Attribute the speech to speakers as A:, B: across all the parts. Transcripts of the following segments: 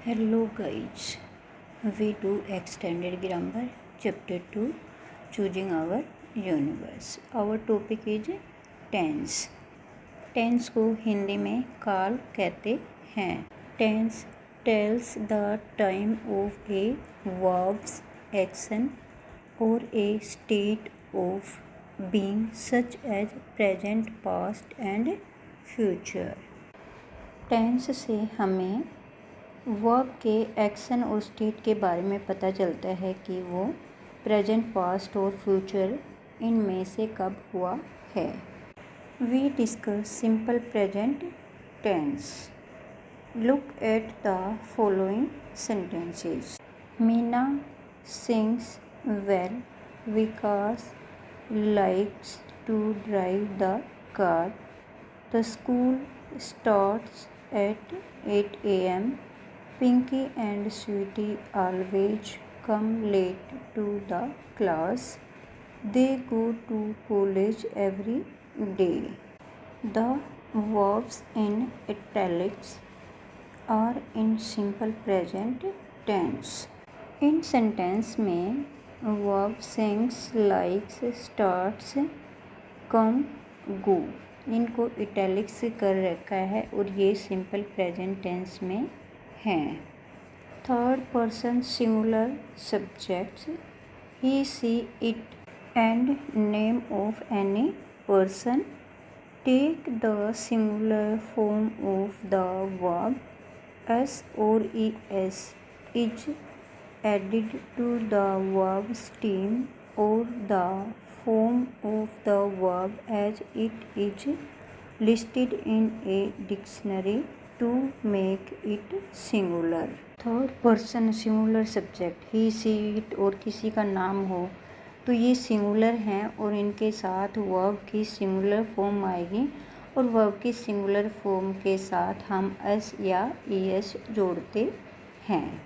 A: Hello guys, we do extended grammar chapter 2 choosing our universe. Our topic is tense. Tense को हिंदी में काल कहते हैं. Tense tells the time of a verb's action or a state of being such as present, past and future. Tense से हमें verb के action और state के बारे में पता चलता है कि वो प्रेजेंट, पास्ट और फ्यूचर इनमें से कब हुआ है. We discuss simple present tense. Look at the following sentences. Meena sings well. Vikas likes to drive the car. The school starts at 8 AM. Pinky and Sweetie always come late to the class. They go to college every day. The verbs in italics are in simple present tense. In sentence में verb sings, likes, starts, come, go इनको italics कर रखा है और ये simple present tense में हैं. Third person singular subjects he, she, it and name of any person take the singular form of the verb S और E S is added to the verb stem और the form of the verb as it is listed in a dictionary to make it singular. Third person singular subject he, she, it और किसी का नाम हो तो ये singular हैं और इनके साथ वर्ब की सिंगुलर फॉर्म आएगी और वर्ब की सिंगुलर फॉर्म के साथ हम एस या ई एस जोड़ते हैं.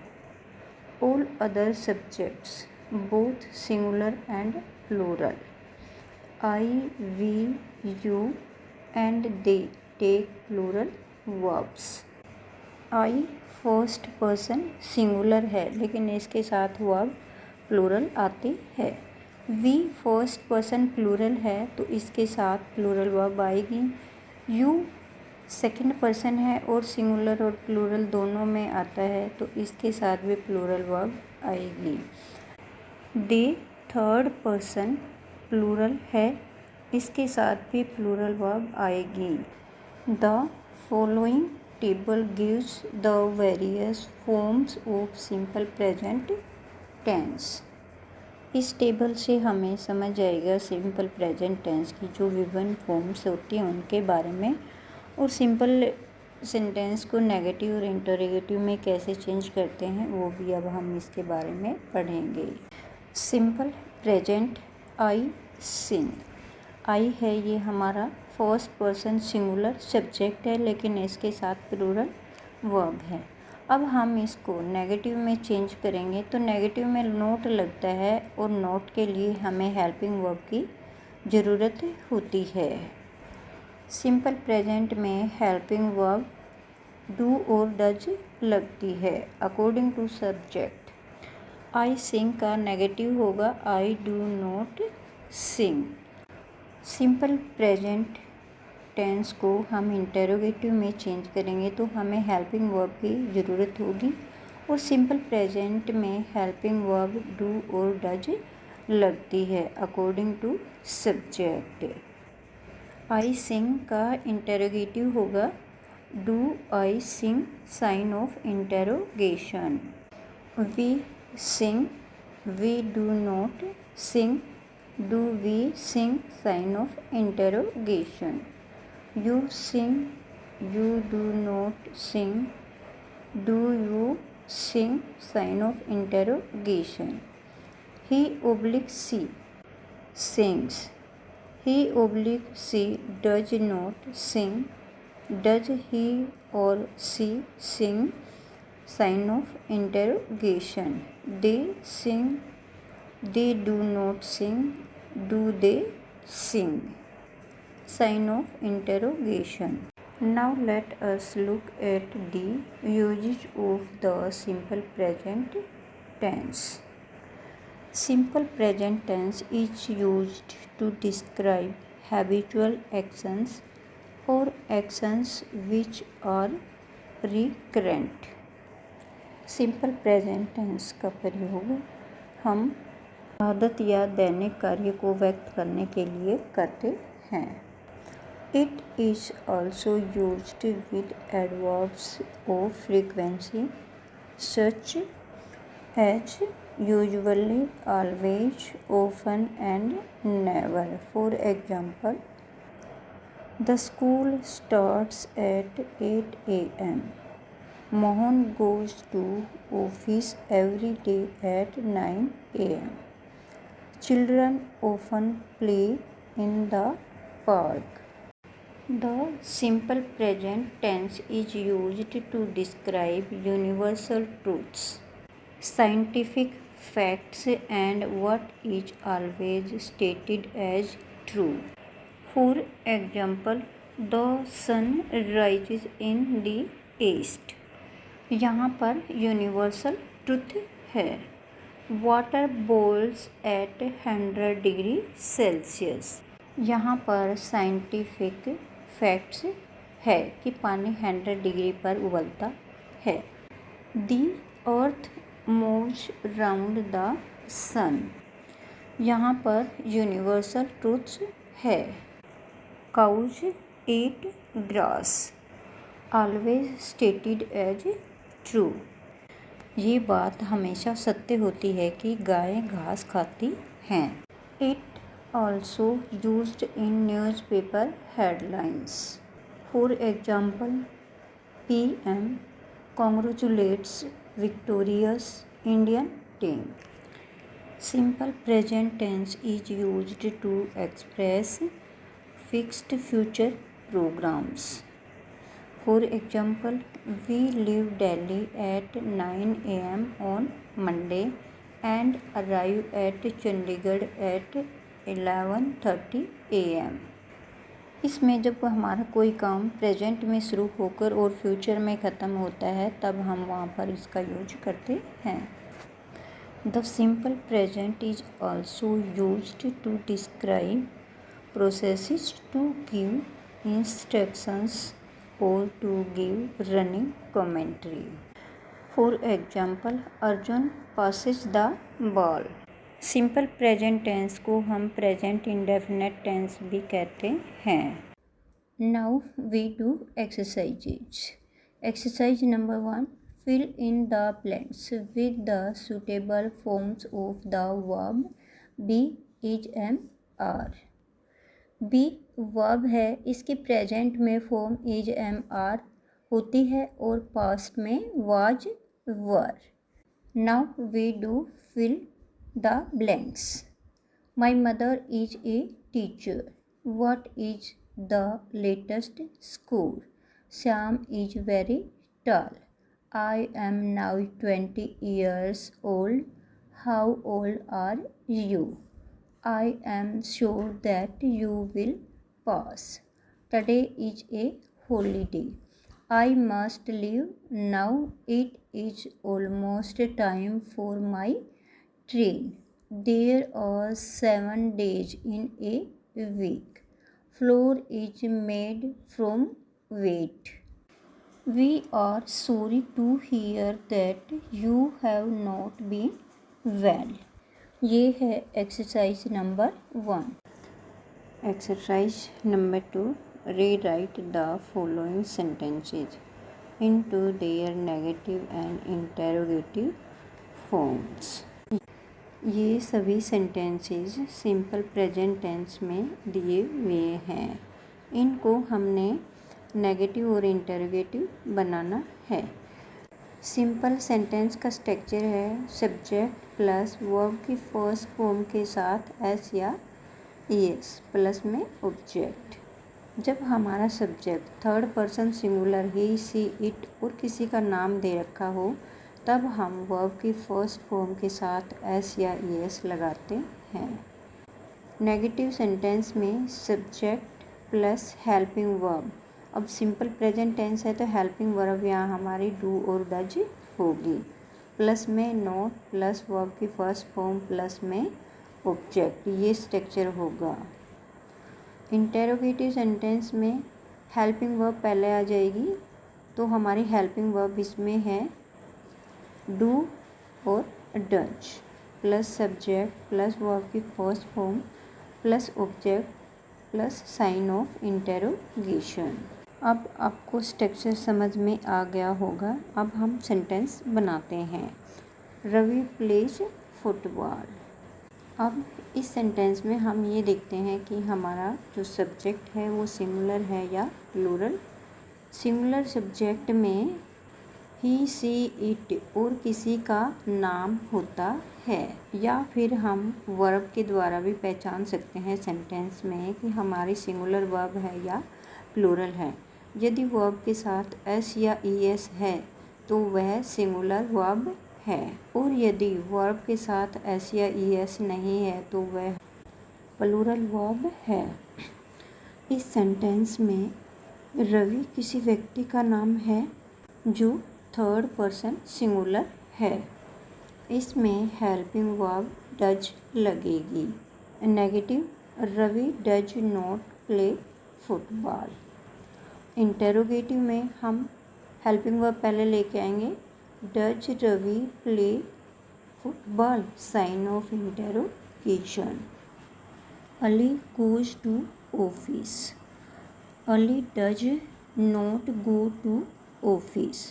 A: All other subjects both singular and plural. I, we, you and they take plural verbs. I first person singular है लेकिन इसके साथ वर्ब प्लूरल आती है. वी फर्स्ट पर्सन प्लूरल है तो इसके साथ प्लूरल वर्ब आएगी. यू सेकंड पर्सन है और सिंगुलर और प्लूरल दोनों में आता है तो इसके साथ भी प्लूरल वर्ब आएगी. दे थर्ड पर्सन प्लूरल है, इसके साथ भी प्लूरल वर्ब आएगी. The following table gives the various forms of simple present tense. इस टेबल से हमें समझ आएगा सिंपल प्रेजेंट टेंस की जो विभिन्न फॉर्म्स होती हैं उनके बारे में और सिंपल सेंटेंस को नेगेटिव और इंटरोगेटिव में कैसे चेंज करते हैं वो भी अब हम इसके बारे में पढ़ेंगे. सिंपल प्रेजेंट आई सिंग. आई है ये हमारा फर्स्ट पर्सन सिंगुलर सब्जेक्ट है लेकिन इसके साथ प्लूरल वर्ब है. अब हम इसको नेगेटिव में चेंज करेंगे तो नेगेटिव में नोट लगता है और नोट के लिए हमें हेल्पिंग वर्ब की ज़रूरत होती है. सिंपल प्रेजेंट में हेल्पिंग वर्ब डू और डज लगती है according to subject. I sing का नेगेटिव होगा I do not sing. Simple present tense को हम इंटरोगेटिव में चेंज करेंगे तो हमें हेल्पिंग वर्ब की ज़रूरत होगी और सिंपल प्रेजेंट में हेल्पिंग वर्ब डू और डज लगती है according to subject. I sing का इंटरोगेटिव होगा do I sing sign of interrogation. We sing we do not sing do we sing sign of interrogation. You sing, you do not sing, do you sing sign of interrogation. He oblique she sings, he oblique she does not sing, does he or she sing sign of interrogation. They sing, they do not sing, do they sing sign of interrogation. Now let us look at the uses of the simple present tense. Simple present tense is used to describe habitual actions or actions which are recurrent. Simple present tense का प्रयोग हम आदत या दैनिक कार्य को व्यक्त करने के लिए करते हैं. It is also used with adverbs of frequency such as usually, always, often and never. For example, the school starts at 8 a.m. Mohan goes to office every day at 9 a.m. Children often play in the park. The simple present tense is used to describe universal truths, scientific facts, and what is always stated as true. For example, the sun rises in the east. यहाँ पर universal truth है. Water boils at 100 degree Celsius. यहाँ पर scientific facts है कि पानी 100 degree पर उबलता है. The earth moves round the sun. यहाँ पर यूनिवर्सल ट्रूथ्स है. Cows eat grass. Always stated as true. ये बात हमेशा सत्य होती है कि गायें घास खाती हैं. It also used in newspaper headlines. For example, PM congratulates victorious Indian team. Simple present tense is used to express fixed future programs. For example, we leave Delhi at 9 a.m. on Monday and arrive at Chandigarh at 11:30 a.m. इसमें जब हमारा कोई काम present में शुरू होकर और future में ख़त्म होता है तब हम वहाँ पर इसका यूज करते हैं. The simple present is also used to describe processes to give instructions और to give running commentary. For example, Arjun passes the ball. Simple present tense को हम प्रेजेंट इंडेफिनिट टेंस भी कहते हैं. Now we do exercises. Exercise number 1. Fill in the blanks with the suitable forms of the verb be, is, am, are. Be verb है, इसकी present में form is, am, are होती है और past में was, were. Now we do fill the blanks. My mother is a teacher. What is the latest school? Sam is very tall. I am now 20 years old. How old are you? I am sure that you will pass. Today is a holiday. I must leave now. It is almost time for my train. There are 7 days in a week. Flour is made from wheat. We are sorry to hear that you have not been well. ये है exercise number 1. Exercise number 2. Rewrite the following sentences into their negative and interrogative forms. ये सभी sentences simple present tense में दिए हुए हैं. इनको हमने नेगेटिव और इंटरोगेटिव बनाना है. सिंपल सेंटेंस का स्ट्रक्चर है सब्जेक्ट प्लस वर्ब की फर्स्ट फॉर्म के साथ एस या ईएस प्लस में ऑब्जेक्ट. जब हमारा subject third person singular he, she, it और किसी का नाम दे रखा हो तब हम वर्ब की फर्स्ट फॉर्म के साथ एस या ईएस लगाते हैं. नेगेटिव सेंटेंस में सब्जेक्ट प्लस हेल्पिंग वर्ब अब सिंपल प्रेजेंट टेंस है तो हेल्पिंग वर्ब यहाँ हमारी डू और डज होगी, प्लस में नॉट, प्लस वर्ब की फर्स्ट फॉर्म, प्लस में ऑब्जेक्ट, ये स्ट्रक्चर होगा। इंटेरोगेटिव सेंटेंस में हेल्पिंग वर्ब पहले आ जाएगी, तो हमारी हेल्पिंग वर्ब इसमें है डू और does, plus subject, plus verb की first form, plus object, plus sign of interrogation. अब आपको स्ट्रक्चर समझ में आ गया होगा। अब हम सेंटेंस बनाते हैं। Ravi plays football. अब इस सेंटेंस में हम ये देखते हैं कि हमारा जो सब्जेक्ट है वो सिंगुलर है या प्लूरल। सिंगुलर सब्जेक्ट में ही, सी, इट और किसी का नाम होता है, या फिर हम वर्ब के द्वारा भी पहचान सकते हैं सेंटेंस में कि हमारी सिंगुलर वर्ब है या प्लूरल है। यदि वर्ब के साथ एस या ईएस है तो वह सिंगुलर वर्ब है, और यदि वर्ब के साथ एस या ईएस नहीं है तो वह प्लूरल वर्ब है। इस सेंटेंस में रवि किसी व्यक्ति का नाम है जो थर्ड पर्सन सिंगुलर है। इसमें हेल्पिंग वर्ब डज लगेगी। Negative, Ravi does not play football. Interrogative में हम हेल्पिंग वर्ब पहले लेके आएंगे, does Ravi play football, sign of interrogation. Ali goes to office. Ali does not go to office.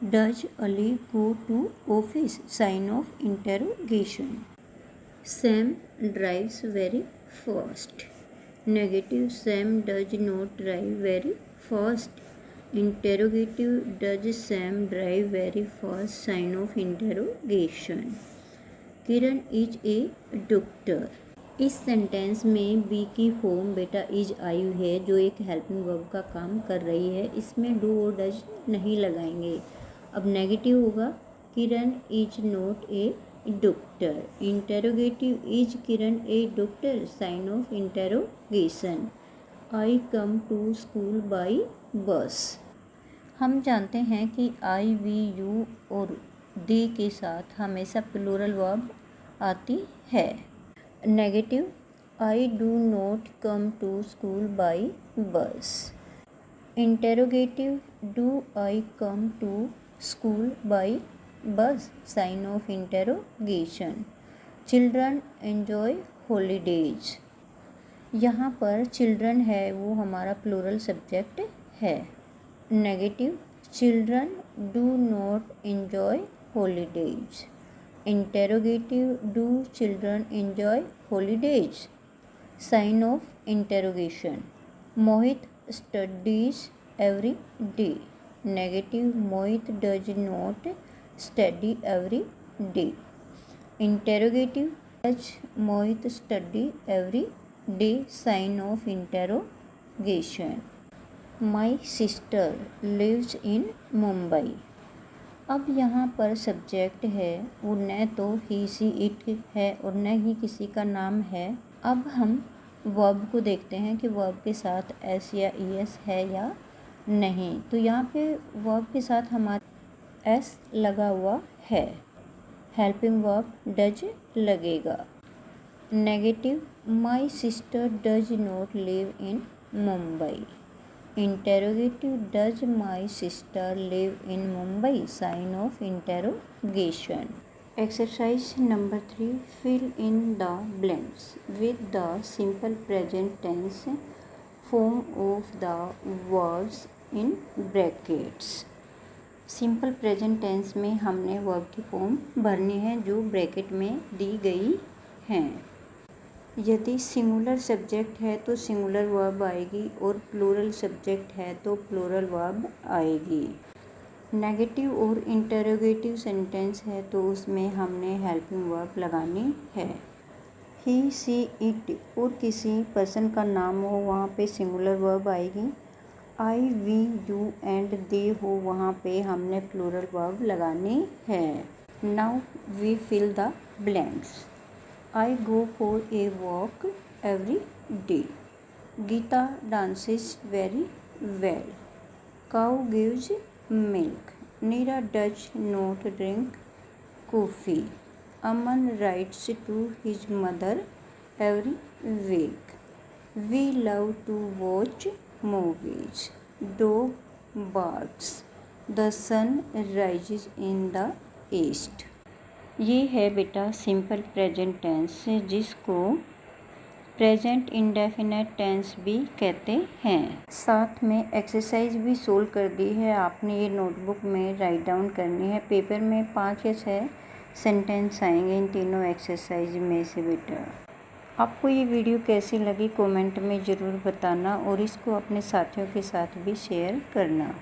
A: Does Ali go to office, sign of interrogation. Sam drives very fast. Negative, Sam does not drive very fast. Interrogative, does Sam drive very fast, sign of interrogation. Kiran is A doctor. इस sentence में B की form बेटा is I है, जो एक helping verb का काम कर रही है। इसमें डू और डज नहीं लगाएंगे। अब नेगेटिव होगा, Kiran is not a doctor. Interrogative, is Kiran a doctor, sign of interrogation. I come to school by bus. हम जानते हैं कि आई, वी, यू और दे के साथ हमेशा प्लूरल वर्ब आती है। Negative, I do not come to school by bus. Interrogative, do I come to school by bus, sign of interrogation. Children enjoy holidays. यहाँ पर चिल्ड्रन है वो हमारा प्लूरल सब्जेक्ट है। Negative, children do not enjoy holidays. Interrogative, do children enjoy holidays, sign of interrogation. Mohit studies every day. Negative, Mohit does not study every day. Interrogative, does Mohit study every day, sign of interrogation. My sister lives in Mumbai. अब यहाँ पर subject है वो न तो ही, she, it है और न ही किसी का नाम है। अब हम वर्ब को देखते हैं कि वर्ब के साथ एस या ई एस है या नहीं। तो यहाँ पे वर्ब के साथ हमारा एस लगा हुआ है, हेल्पिंग वर्ब डज लगेगा। Negative, my sister does not live in Mumbai. Interrogative, does my sister live in Mumbai, sign of interrogation. Exercise number 3, fill in the blanks with the simple present tense form of the verbs in brackets. Simple present tense में हमने verb की form भरनी है जो bracket में दी गई हैं। यदि सिंगुलर सब्जेक्ट है तो सिंगुलर वर्ब आएगी और प्लूरल सब्जेक्ट है तो प्लूरल वर्ब आएगी। नेगेटिव और इंटेरोगेटिव सेंटेंस है तो उसमें हमने हेल्पिंग वर्ब लगानी है। ही, सी, इट और किसी पर्सन का नाम हो वहाँ पे सिंगुलर वर्ब आएगी। I, we, you and they हो वहाँ पे हमने प्लूरल वर्ब लगानी है। Now we fill the blanks. I go for a walk every day. Geeta dances very well. Cow gives milk. Neera does not drink coffee. Aman writes to his mother every week. We love to watch movies. Dog barks. The sun rises in the east. ये है बेटा simple present tense, जिसको present indefinite tense भी कहते हैं। साथ में exercise भी सोल्व कर दी है, आपने ये नोटबुक में राइट डाउन करनी है। पेपर में 5 या 6 सेंटेंस आएंगे इन तीनों एक्सरसाइज में से बेटा। आपको ये वीडियो कैसी लगी कमेंट में ज़रूर बताना और इसको अपने साथियों के साथ भी शेयर करना।